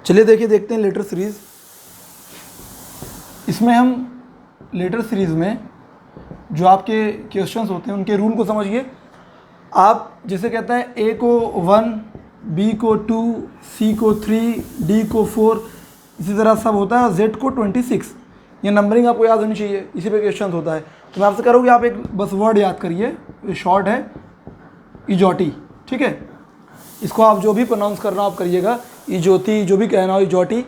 चलिए देखिए, देखते हैं लेटर सीरीज़। इसमें हम लेटर सीरीज़ में जो आपके क्वेश्चंस होते हैं उनके रूल को समझिए। आप जैसे कहता है ए को 1, बी को 2, सी को 3, डी को 4, इसी तरह सब होता है। जेड को 26। ये नंबरिंग आपको याद होनी चाहिए, इसी पे क्वेश्चन होता है। तो मैं आपसे कह रहा हूँ कि आप एक बस वर्ड याद करिए, ये शॉर्ट है इजोटी, ठीक है। इसको आप जो भी प्रोनाउंस करना आप करिएगा, इजोती, जो भी कहना हो इजोटी।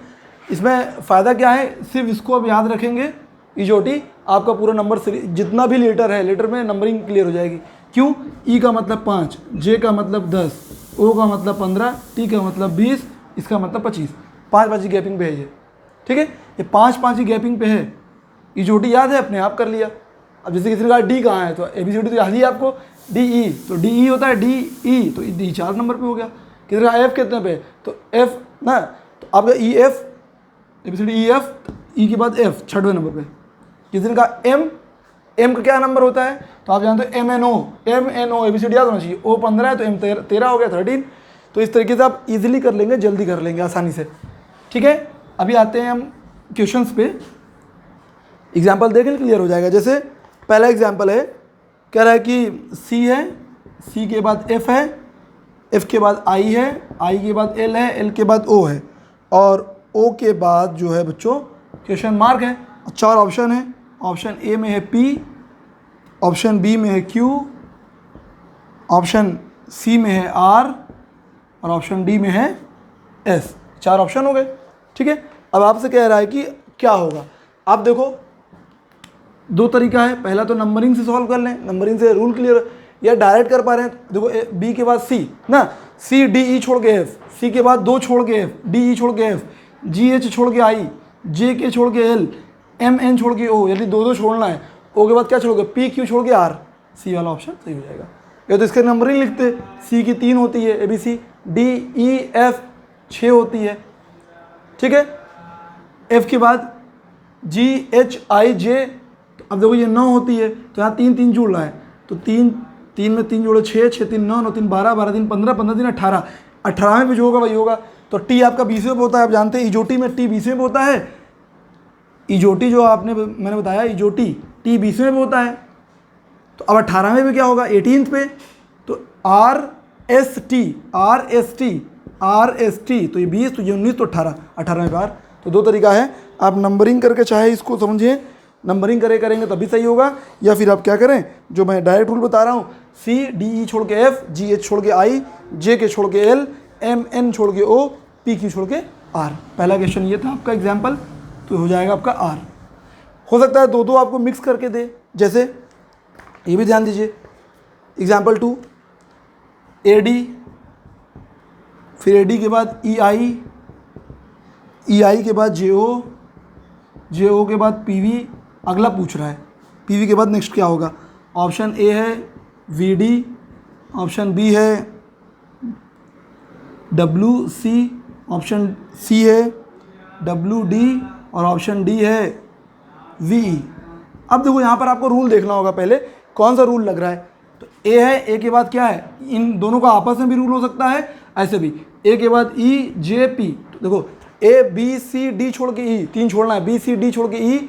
इसमें फ़ायदा क्या है, सिर्फ इसको आप याद रखेंगे इजोटी, आपका पूरा नंबर जितना भी लेटर है, लेटर में नंबरिंग क्लियर हो जाएगी। क्यों? ई का मतलब 5, जे का मतलब 10, ओ का मतलब 15, टी का मतलब 20, इसका मतलब 25। 5 की गैपिंग पे है ये, ठीक है। ये 5 की गैपिंग पे है। इजोटी याद है, अपने आप कर लिया। अब जैसे किसी ने कहा डी कहाँ है, तो ABCD तो याद ही है आपको, डी ई, तो डी ई होता है डी ई, तो डी 4 नंबर पे हो गया। किसी ने कहा एफ कितने पे, तो एफ ना, तो आपका E F, ABCD E F, E के बाद एफ 6वें नंबर पे। किसी ने कहा एम, एम का क्या नंबर होता है, तो आप जानते हो MNO, ABCD याद होना चाहिए। ओ 15 है तो एम 13 हो गया, 13। तो इस तरीके से आप इजीली कर लेंगे, जल्दी कर लेंगे आसानी से, ठीक है। अभी आते हैं हम क्वेश्चंस पे। एग्जाम्पल देखें, क्लियर हो जाएगा। जैसे पहला एग्जाम्पल है, कह रहा है कि सी है, सी के बाद एफ है, एफ के बाद आई है, आई के बाद एल है, एल के बाद ओ है, और ओ के बाद जो है बच्चों क्वेश्चन मार्क है। 4 ऑप्शन है। ऑप्शन ए में है पी, ऑप्शन बी में है क्यू, ऑप्शन सी में है आर, और ऑप्शन डी में है एस। 4 ऑप्शन हो गए, ठीक है। अब आपसे कह रहा है कि क्या होगा। आप देखो, 2 तरीका है। पहला तो नंबरिंग से सॉल्व कर लें, नंबरिंग से रूल क्लियर, या डायरेक्ट कर पा रहे हैं। देखो बी के बाद सी ना, सी डी ई छोड़ के एफ, सी के बाद 2 छोड़ के एफ, डी ई छोड़ के एफ, जी एच छोड़ के आई, जे के छोड़ के एल, एम एन छोड़ के ओ, यदि 2 छोड़ना है। ओ के बाद क्या छोड़ोगे, पी क्यू छोड़ के आर। सी वाला ऑप्शन सही हो जाएगा। या तो इसके नंबरिंग लिखते, सी की 3 होती है ABC, डी ई एफ 6 होती है, ठीक है। एफ के बाद जी एच आई जे, अब देखो ये 9 होती है, तो यहाँ 3 जुड़ रहा है, तो 3 में 3 जोड़ो 6, 6 3 9, 9 3 12, 12 3 15, 15 3 18, 18वें पे जो होगा वही होगा। तो टी आपका 20वें पे होता है। आप जानते हैं इजोटी में टी 20वें पे होता है। इजोटी जो मैंने बताया, इजोटी टी 20वें पे होता है। तो अब 18वें पे क्या होगा, 18th पे, तो आर एस टी, तो ये 20, तो ये 19, तो 18वें पे आर। तो 2 तरीका है। आप नंबरिंग करके चाहे इसको समझिए, नंबरिंग करेंगे तभी सही होगा, या फिर आप क्या करें, जो मैं डायरेक्ट रूल बता रहा हूँ, सी डी ई छोड़ के एफ, जी एच छोड़ के आई, जे के छोड़ के एल, एम एन छोड़ के ओ, पी क्यू छोड़ के आर। पहला क्वेश्चन ये था आपका एग्जाम्पल, तो हो जाएगा आपका आर। हो सकता है 2 आपको मिक्स करके दे, जैसे ये भी ध्यान दीजिए। एग्जाम्पल 2, ए डी, फिर ए डी के बाद ई आई के बाद जे ओ के बाद पी वी। अगला पूछ रहा है पीवी के बाद नेक्स्ट क्या होगा। ऑप्शन ए है VD, ऑप्शन बी है WC, ऑप्शन सी है WD, और ऑप्शन डी है VE। अब देखो यहाँ पर आपको रूल देखना होगा, पहले कौन सा रूल लग रहा है। तो ए है, ए के बाद क्या है, इन दोनों का आपस में भी रूल हो सकता है, ऐसे भी ए के बाद EJP। तो देखो ABCD छोड़ के E, 3 छोड़ना है, BCD छोड़ के E,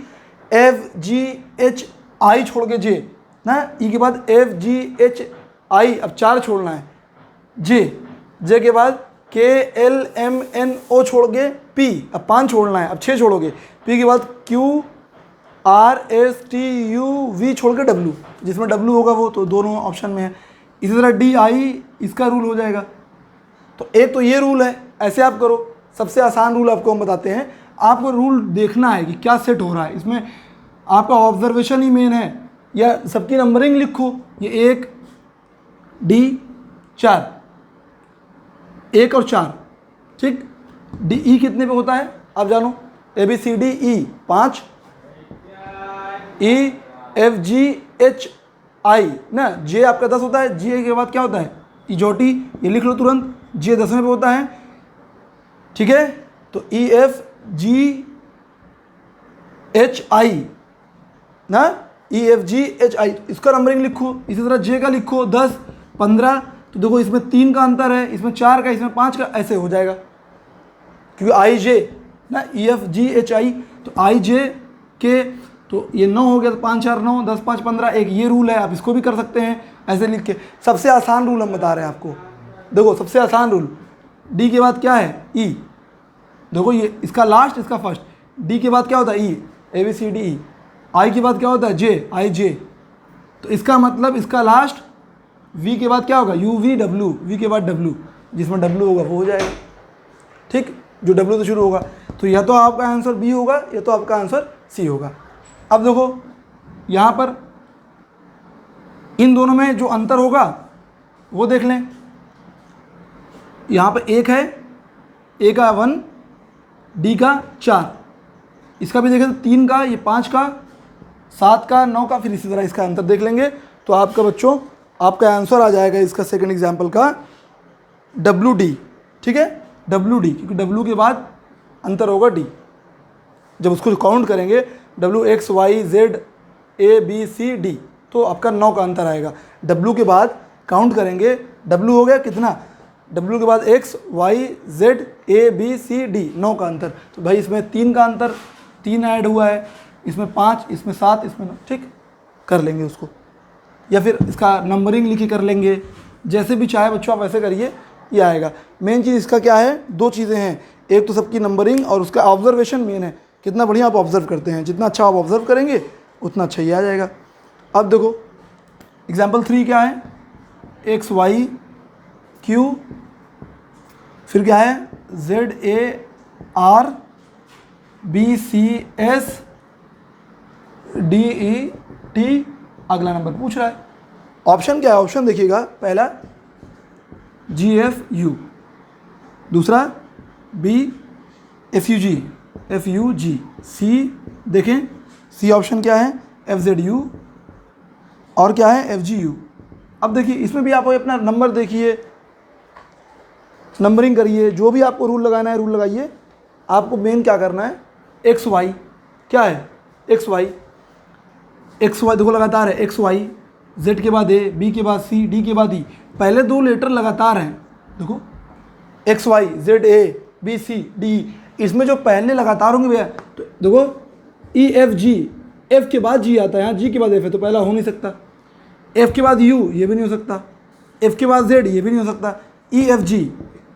FGHI छोड़ के J ना, E के बाद FGHI, अब 4 छोड़ना है, J के बाद KLMNO छोड़ के P, अब 5 छोड़ना है, अब 6 छोड़ोगे। P के बाद QRSTUV छोड़ के W, जिसमें W होगा वो तो दोनों ऑप्शन में है। इसी तरह DI, इसका रूल हो जाएगा। तो एक तो ये रूल है, ऐसे आप करो। सबसे आसान रूल आपको हम बताते हैं। आपको रूल देखना है कि क्या सेट हो रहा है, इसमें आपका ऑब्जर्वेशन ही मेन है, या सबकी नंबरिंग लिखो। ये 1 D 4, 1 और 4, ठीक। डी ई कितने पे होता है आप जानो, ABCD E 5, EFGHI ना, J आपका 10 होता है। J के बाद क्या होता है, इजोटी, ये लिख लो तुरंत, J 10वें पे होता है, ठीक है। तो EFGHI ना, EFGHI, इसका नंबरिंग लिखो। इसी तरह J का लिखो 10 15, तो देखो इसमें 3 का अंतर है, इसमें 4 का, इसमें 5 का, ऐसे हो जाएगा। क्योंकि आई जे ना EFGHI, तो आई जे के, तो ये 9 हो गया, तो 5 4 9, 10 5 15, एक ये रूल है, आप इसको भी कर सकते हैं ऐसे लिख के। सबसे आसान रूल हम बता रहे हैं आपको, देखो सबसे आसान रूल, डी के बाद क्या है ई, देखो ये इसका लास्ट इसका फर्स्ट, डी के बाद क्या होता है ई, ABCDE, आई के बाद क्या होता है जे, IJ, तो इसका मतलब इसका लास्ट वी के बाद क्या होगा UVW, वी के बाद W, जिसमें W होगा वो हो जाएगा, ठीक, जो W से शुरू होगा। तो या तो आपका आंसर बी होगा या तो आपका आंसर सी होगा। अब देखो यहाँ पर इन दोनों में जो अंतर होगा वो देख लें। यहाँ पर एक है, ए का 1, डी का 4, इसका भी देखें तो 3 का, ये 5 का, 7 का, 9 का, फिर इसी तरह इसका अंतर देख लेंगे। तो आपका बच्चों आपका आंसर आ जाएगा इसका सेकंड एग्जाम्पल का WD, ठीक है, WD, क्योंकि W के बाद अंतर होगा D, जब उसको काउंट करेंगे WXYZ ABCD, तो आपका 9 का अंतर आएगा। W के बाद काउंट करेंगे, W हो गया कितना, W के बाद XYZ ABCD, 9 का अंतर, तो भाई इसमें 3 का अंतर, 3 ऐड हुआ है, इसमें 5, इसमें 7, इसमें 9, ठीक, कर लेंगे उसको, या फिर इसका नंबरिंग लिखी कर लेंगे, जैसे भी चाहे बच्चों आप ऐसे करिए, ये आएगा। मेन चीज़ इसका क्या है, 2 चीज़ें हैं, एक तो सबकी नंबरिंग और उसका ऑब्जर्वेशन मेन है, कितना बढ़िया आप ऑब्जर्व करते हैं, जितना अच्छा आप ऑब्जर्व करेंगे उतना अच्छा ही आ जाएगा। अब देखो एग्जाम्पल 3 क्या है, XYQ, फिर क्या है ZARBCSDET, अगला नंबर पूछ रहा है। ऑप्शन क्या है, ऑप्शन देखिएगा, पहला GFU, दूसरा B FUG, C देखें, C ऑप्शन क्या है FZU, और क्या है FGU। अब देखिए इसमें भी आप अपना नंबर देखिए, नंबरिंग करिए, जो भी आपको रूल लगाना है रूल लगाइए। आपको मेन क्या करना है, XY क्या है, XY देखो लगातार है, XY, Z के बाद A, B के बाद C, D के बाद E, पहले 2 लेटर लगातार हैं, देखो XYZABCDE, इसमें जो पहले लगातार होंगे भैया, तो देखो EFG, F के बाद G आता है, यहाँ G के बाद F है तो पहला हो नहीं सकता, F के बाद U ये भी नहीं हो सकता, F के बाद Z ये भी नहीं हो सकता, EFG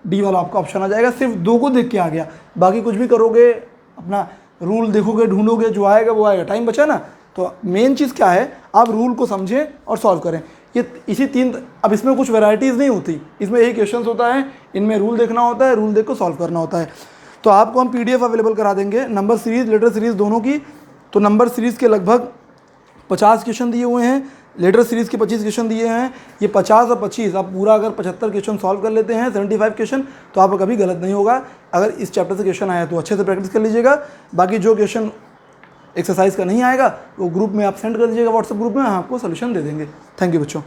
D वाला आपका ऑप्शन आ जाएगा। सिर्फ 2 को देख के आ गया, बाकी कुछ भी करोगे अपना रूल देखोगे ढूंढोगे, जो आएगा वो आएगा, टाइम बचा ना। तो मेन चीज़ क्या है, आप रूल को समझें और सॉल्व करें, ये इसी 3। अब इसमें कुछ वैरायटीज़ नहीं होती, इसमें यही क्वेश्चंस होता है, इनमें रूल देखना होता है, रूल देख को सॉल्व करना होता है। तो आपको हम PDF अवेलेबल करा देंगे, नंबर सीरीज़ लेटर सीरीज़ दोनों की। तो नंबर सीरीज़ के लगभग 50 क्वेश्चन दिए हुए हैं, लेटर सीरीज़ के 25 क्वेश्चन दिए हैं। ये 50 और 25 आप पूरा अगर 75 क्वेश्चन सॉल्व कर लेते हैं, 75 क्वेश्चन, तो आपका कभी गलत नहीं होगा। अगर इस चैप्टर से क्वेश्चन आया तो अच्छे से प्रैक्टिस कर लीजिएगा। बाकी जो क्वेश्चन एक्सरसाइज का नहीं आएगा वो ग्रुप में आप सेंड कर दीजिएगा, व्हाट्सएप ग्रुप में, हम आपको सोल्यूशन दे देंगे। थैंक यू बच्चों।